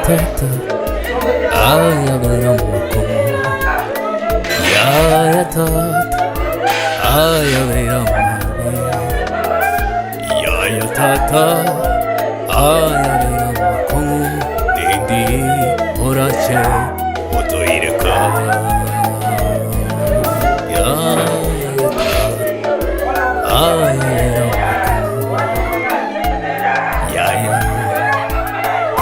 tata aya beramako ya tata aya beramako ya tata aya beramako nindi orache otoireka ya tata aya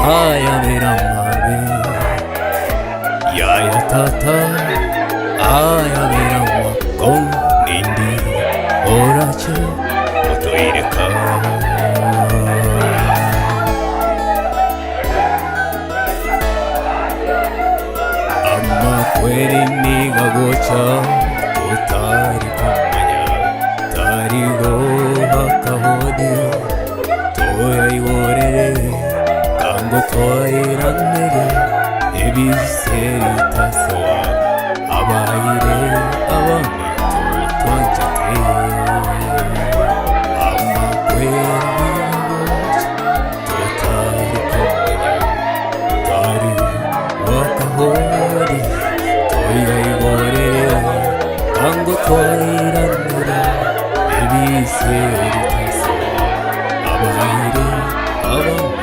Aya beramave, ya tata, aya beramako, nindi orache otoireka. Amma kweri niga gocha, totari kumanya, tari go hakahode, toya iworere. Toirannere ebiseri tasoa abaire abami twanjate amakweri totari kumenya tari wakahori toya igorere kango toirannere ebiseri tasoa abaire abami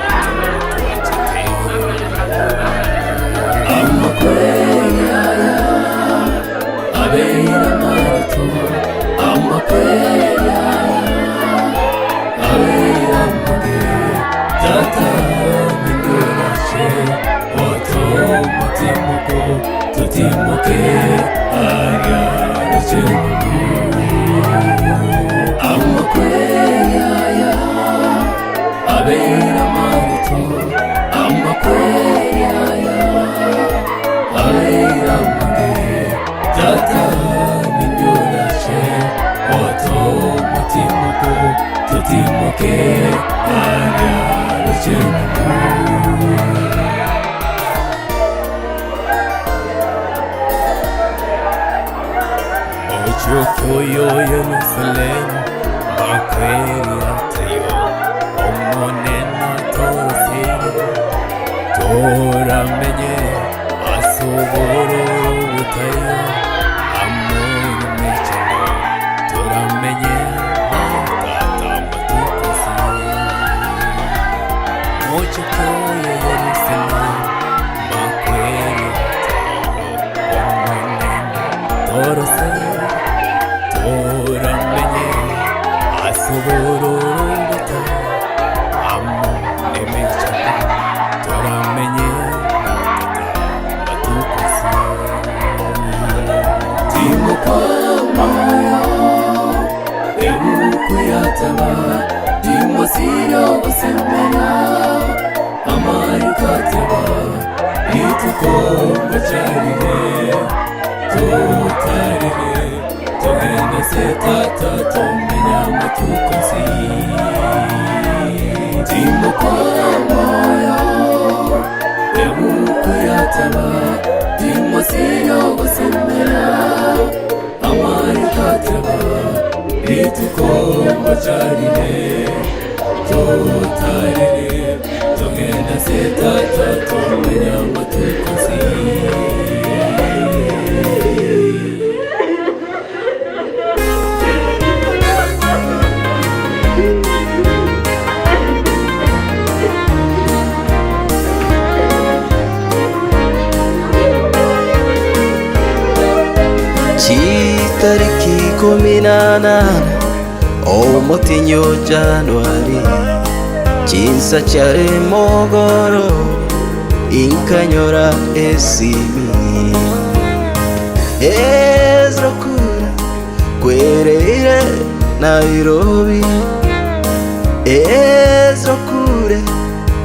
Oyo Jerusalem, makweri atayo, omonena toroseri, toramenye, asoboro butayo, amoyo mechano, toramenye, tata matukosi. Oyo Jerusalem, makweri atayo, omonena toroseri. Toramenye asobororota amo nemechana toramenye batukosi timopamaya emukuyataba timosiro osemena amarikateba itukongo charire totarire se tata tomenya matukosi timo kwa moyo emukuyataba timo siyo gosemera amarikateba itukongo charire totarire togenda se tata tomenya matukosi. Tariki 18 omotinyo Januari chinsa chare mogoro inkanyora esimi Ezra'S kwereire Nairobi Ezra'S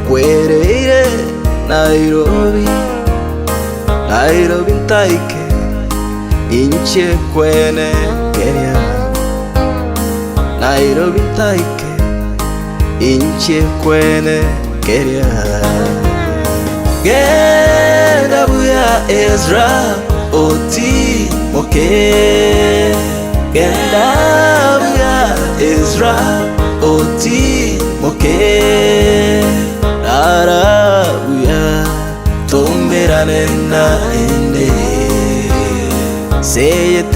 kwereire Nairobi ntaike inche kwene Kenya Nairobi ntaike inche kwene Kenya genda buya Ezra'S oti moke genda buya Ezra'S oti moke nara buya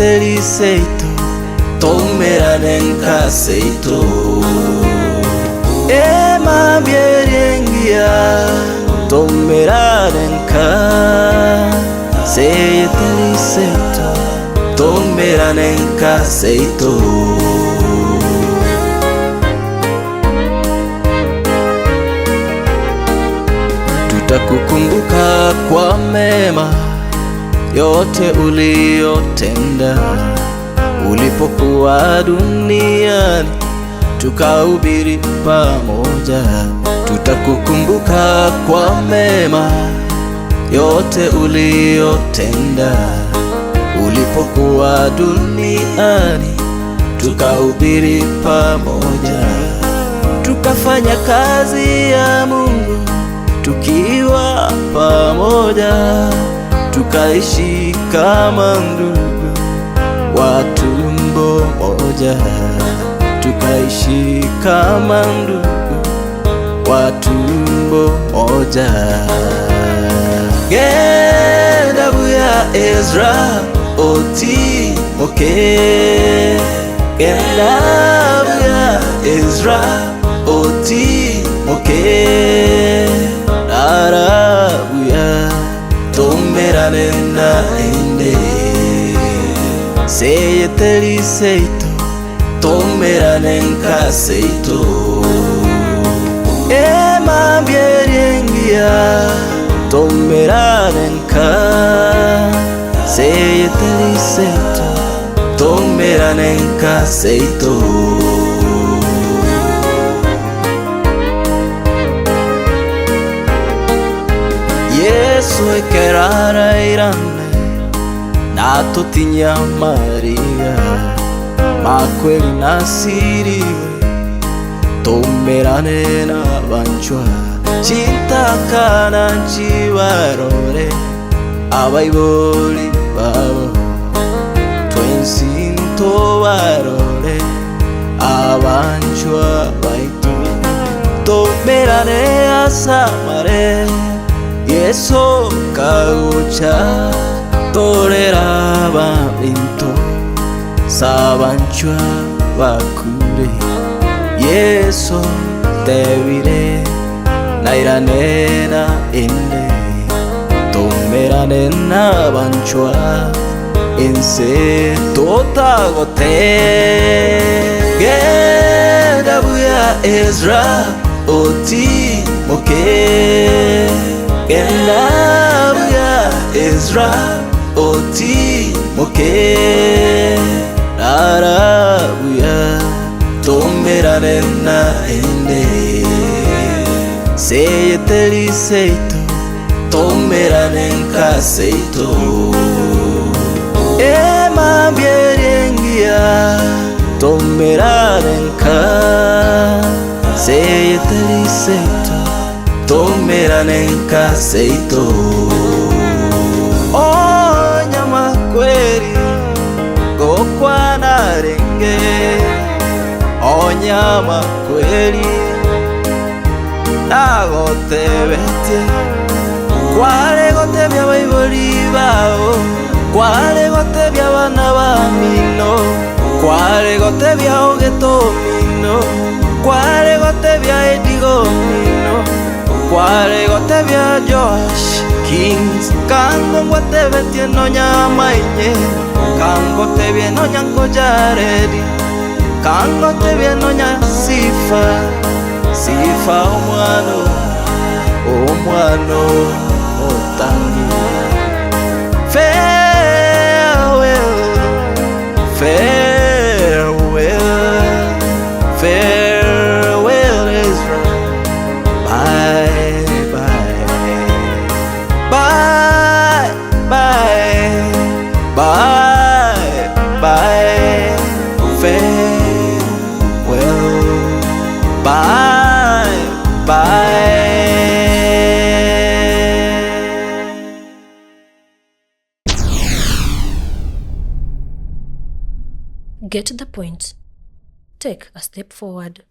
Seyeteli seito Tomerane nka seito Ema bieringia Tomerane nka Seyeteli seito Tomerane nka seito Tutakukumbuka kwa mema yote uliyotenda ulipokuwa duniani, tukahubiri pamoja. Tutakukumbuka kwa mema yote uliyotenda ulipokuwa duniani, tukahubiri pamoja. Tukafanya kazi ya Mungu tukiwa pamoja, tukaishi kama ndugu wa tumbo moja, tukaishi kama ndugu wa tumbo moja. Genda buya Ezra oti moke, genda buya Ezra oti moke, arabuya tomerane na ende. Seyeteli seito tomerane nka seito. Ema bieringia tomerane nka. Seyeteli seito tomerane nka seito. Yesu ekerara irane na totinya Maria, makweli nasiriwe tomerane na banchwa. Chintaka chibarore abaiboli babo, twensinto barore abanchwa baitu. Tomerane asamare Yeso kaucha torera babinto sabanchwa bakure. Yeso tevire nairane na ende tomerane na banchwa ense totagote. Genda buya Ezra oti moke, genda buya Ezra oti moke, arabuya tomerane na ende. Seyeteli seito tomerane nka seito. Ema bieringia tomerane nka. Seyeteli seito tomerane nka seito. Onyama kweli gokwana renge, onyama kweli nagotebete. Kwale gotebya baiboli bao, kwale gotebya bana bamino, kwale gotebya ogetomino, kwale gotebya edigomino, kwale gotebya Josh Kings. Kango gotebetye nonya mainye, kango tebye nonya nkojaredi, kango tebye nonya sifa, sifa omwano, omwano otangi. Farewell, farewell, farewell Ezra. Bye, bye, bye, bye, bye, bye, farewell, bye, bye. Get the point. Take a step forward.